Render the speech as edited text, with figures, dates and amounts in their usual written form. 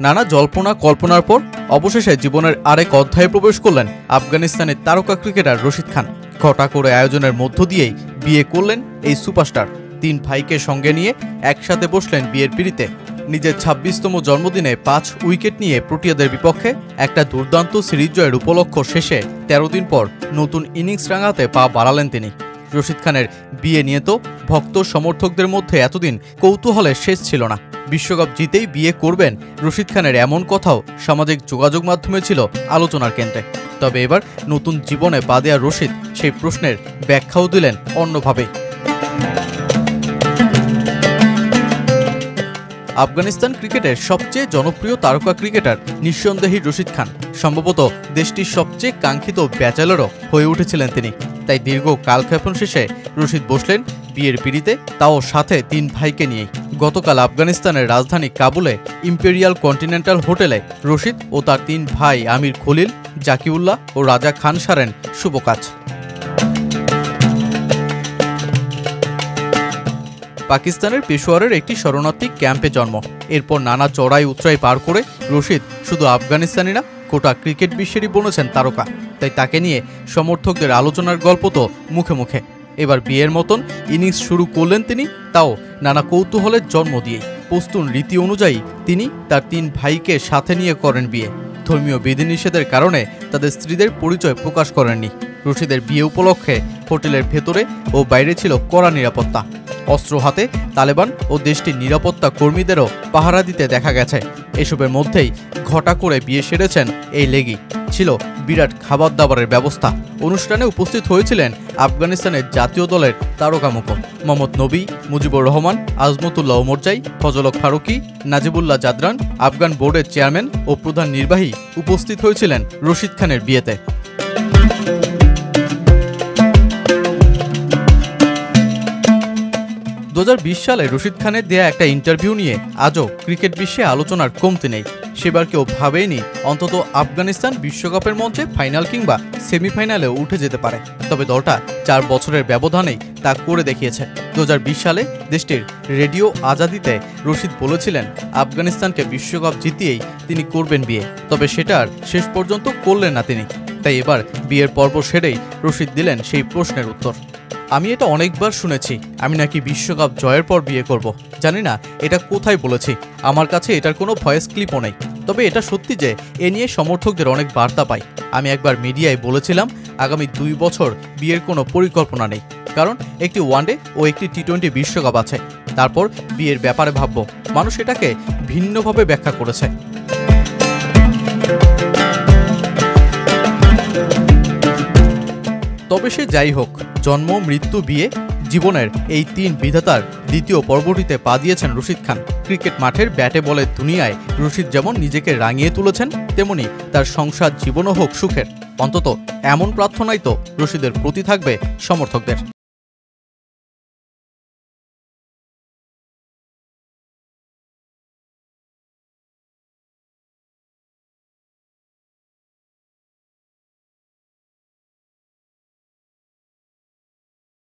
নানা জল্পনা কল্পনার পর অবশেষে জীবনের আরেক অধ্যায়ে প্রবেশ করলেন আফগানিস্তানের তারকা ক্রিকেটার রশিদ খান। ঘটা করে আয়োজনের মধ্য দিয়েই বিয়ে করলেন এই সুপারস্টার। 3 ভাইকে সঙ্গে নিয়ে একসাথে বসলেন বিয়ের পিঁড়িতে। নিজের 26তম জন্মদিনে 5 উইকেট নিয়ে প্রোটিয়াদের বিপক্ষে একটা দুর্দান্ত সিরিজ জয়ের উপলক্ষ শেষে 13 দিন পর নতুন ইনিংস রাঙাতে পা বাড়ালেন তিনি। রশিদ খানের বিয়ে নিয়ে তো ভক্ত সমর্থকদের মধ্যে এতদিন কৌতূহলের শেষ ছিল না। বিশ্বকাপ জিতেই বিয়ে করবেন রশিদ খানের এমন কথাও সামাজিক যোগাযোগ মাধ্যমে ছিল আলোচনার কেন্দ্রে। তবে এবার নতুন জীবনে পা দেয়া রশিদ সেই প্রশ্নের ব্যাখ্যাও দিলেন অন্যভাবে। আফগানিস্তান ক্রিকেটের সবচেয়ে জনপ্রিয় তারকা ক্রিকেটার নিঃসন্দেহী রশিদ খান। সম্ভবত দেশটির সবচেয়ে কাঙ্ক্ষিত ব্যাচেলরও হয়ে উঠেছিলেন তিনি। তাই দীর্ঘ কালক্ষেপণ শেষে রশিদ বসলেন বিয়ের পিঁড়িতে, তাও সাথে 3 ভাইকে নিয়েই। গতকাল আফগানিস্তানের রাজধানী কাবুলে ইম্পেরিয়াল কন্টিনেন্টাল হোটেলে রশিদ ও তার 3 ভাই আমির খলিল, জাকিউল্লাহ ও রাজা খান সারেন শুভ কাজ। পাকিস্তানের পেশোয়ারের একটি শরণার্থী ক্যাম্পে জন্ম। এরপর নানা চড়াই উতরাই পার করে রশিদ শুধু আফগানিস্তানি না, গোটা ক্রিকেট বিশ্বেরই বনেছেন তারকা। তাই তাকে নিয়ে সমর্থকদের আলোচনার গল্প তো মুখে মুখে। এবার বিয়ের মতন ইনিংস শুরু করলেন তিনি, তাও নানা কৌতূহলের জন্ম দিয়ে। পশতুন রীতি অনুযায়ী তিনি তার 3 ভাইকে সাথে নিয়ে করেন বিয়ে। ধর্মীয় বিধিনিষেধের কারণে তাদের স্ত্রীদের পরিচয় প্রকাশ করেননি। রশিদের বিয়ে উপলক্ষে হোটেলের ভেতরে ও বাইরে ছিল কড়া নিরাপত্তা। অস্ত্র হাতে তালেবান ও দেশটির নিরাপত্তা কর্মীদেরও পাহারা দিতে দেখা গেছে। এসবের মধ্যেই ঘটা করে বিয়ে সেরেছেন এই লেগি। ছিল বিরাট খাবার দাবারের ব্যবস্থা। অনুষ্ঠানে উপস্থিত হয়েছিলেন আফগানিস্তানের জাতীয় দলের তারকা মুখ মোহাম্মদ নবী, মুজিবুর রহমান, আজমতুল্লাহ ওমরজাই, ফজলক ফারুকি, নাজিবুল্লাহ জাদরান। আফগান বোর্ডের চেয়ারম্যান ও প্রধান নির্বাহী উপস্থিত হয়েছিলেন রশিদ খানের বিয়েতে। 2020 সালে রশিদ খানের দেয়া একটা ইন্টারভিউ নিয়ে আজও ক্রিকেট বিশ্বে আলোচনার কমতি নেই। সেবার কেউ ভাবেনি অন্তত আফগানিস্তান বিশ্বকাপের মঞ্চে ফাইনাল কিংবা সেমিফাইনালেও উঠে যেতে পারে। তবে দলটা 4 বছরের ব্যবধানেই তা করে দেখিয়েছে। 2020 সালে দেশটির রেডিও আজাদিতে রশিদ বলেছিলেন আফগানিস্তানকে বিশ্বকাপ জিতিয়েই তিনি করবেন বিয়ে। তবে সেটা আর শেষ পর্যন্ত করলেন না তিনি। তাই এবার বিয়ের পর্ব সেরেই রশিদ দিলেন সেই প্রশ্নের উত্তর। আমি এটা অনেকবার শুনেছি, আমি নাকি বিশ্বকাপ জয়ের পর বিয়ে করব। জানি না এটা কোথায় বলেছি, আমার কাছে এটার কোনো ভয়েস ক্লিপও নেই। তবে এটা সত্যি যে এ নিয়ে সমর্থকদের অনেক বার্তা পাই। আমি একবার মিডিয়ায় বলেছিলাম আগামী 2 বছর বিয়ের কোনো পরিকল্পনা নেই, কারণ একটি ওয়ানডে ও একটি টি20 বিশ্বকাপ আছে। তারপর বিয়ের ব্যাপারে ভাবব। মানুষ এটাকে ভিন্নভাবে ব্যাখ্যা করেছে। তবে সে যাই হোক, জন্ম, মৃত্যু, বিয়ে, জীবনের এই 3 বিধাতার দ্বিতীয় পর্বটিতে পা দিয়েছেন রশিদ খান। ক্রিকেট মাঠের ব্যাটে বলের দুনিয়ায় রশিদ যেমন নিজেকে রাঙিয়ে তুলেছেন, তেমনি তার সংসার জীবনও হোক সুখের। অন্তত এমন প্রার্থনাই তো রশিদের প্রতি থাকবে সমর্থকদের।